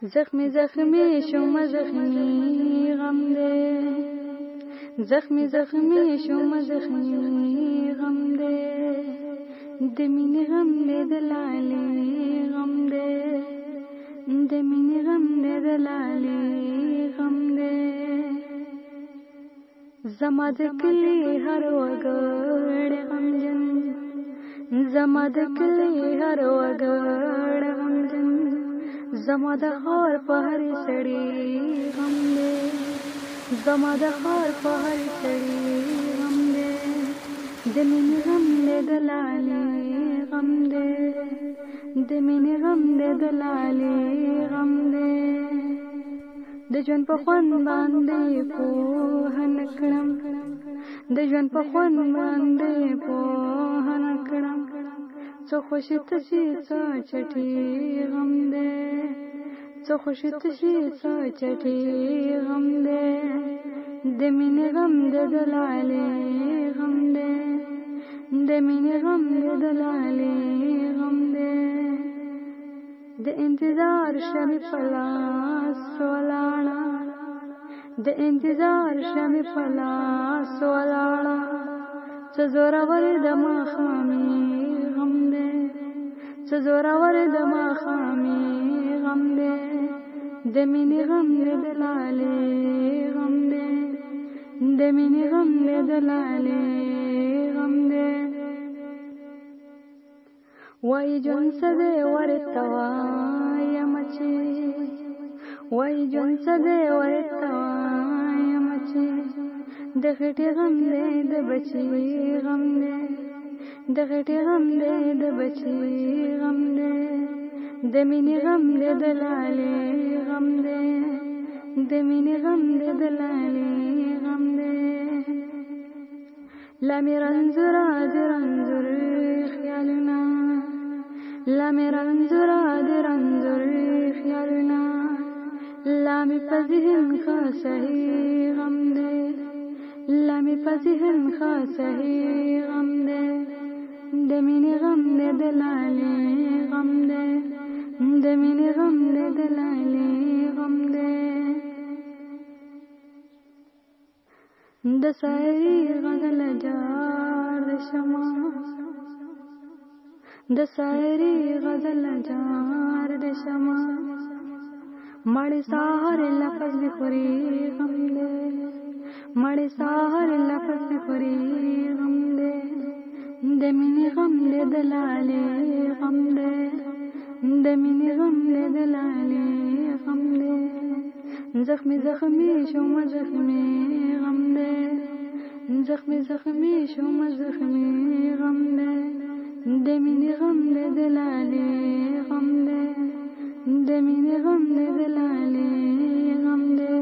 زخمی زخمی شوم زخمی غم ده، زخمی زخمی شوم زخمی غم ده، دمینی غم ده دلالی غم ده، دمینی غم ده دلالی غم ده. زما د کلی هر وګړ غمجن، زما د کلی هر وګړ غمجن، زما د خار په هر سړی غم دی، زما د خار په هر سړی غم دی، د مینې غم دی د لالې غم دی، د مینې غم دی د لالې غم دی. د ژوند په خوند باندې پوه نه کړم، د ژوند په خوند باندې پوه نه کړم، څو خوشي تشي څو چټي غم دی، څو خوشي تشي څو چټي غم دی، د مینې غم دی د لالې غم دی، د مینې غم دی د لالې غم دی. د انتظار شمې په لاس ولاړه، د انتظار شمې په لاس ولاړه، څه زورور د ماښامي غم دی، څه زورور د ماښامي غم دی، د مینې غم دی د لالې غم دی، د مینې غم دی د لالې غم دی. وای جون څه دی ورته وایم چې، وای جون څه دی ورته وایم چې، د غټې غم دی د بچي غم دی، د غټې غم دی د بچي غم دی، د مینې غم دی د لالې غم دی، د مینې غم دی د لالې غم دی. لا مې رنځوره د رنځور خیالونه، لا مې رنځوره د رنځور خیالونه، لا مې په ذهن ښه صحیح غم دی، لا مې په ذهن ښه صحیح غم دی، د مینې غم دی د لالې غم دی، د مینې غم دی د لالې غم دی. د سایرې غزل جار شمع، د سایرې غزل جار شمع، مړی سهار لفظ دی خوري غم دی، مړی سهار لفظ دی خوري غم دی، د مینې غم دی د لالې غم دی، د مینې غم دی د لالې غم دی. زخمی زخمی شوم زخمی غم دی، زخمی زخمی شوم زخمی غم دی، د مینې غم دی د لالې غم دی، د مینې غم دی د لالې غم دی.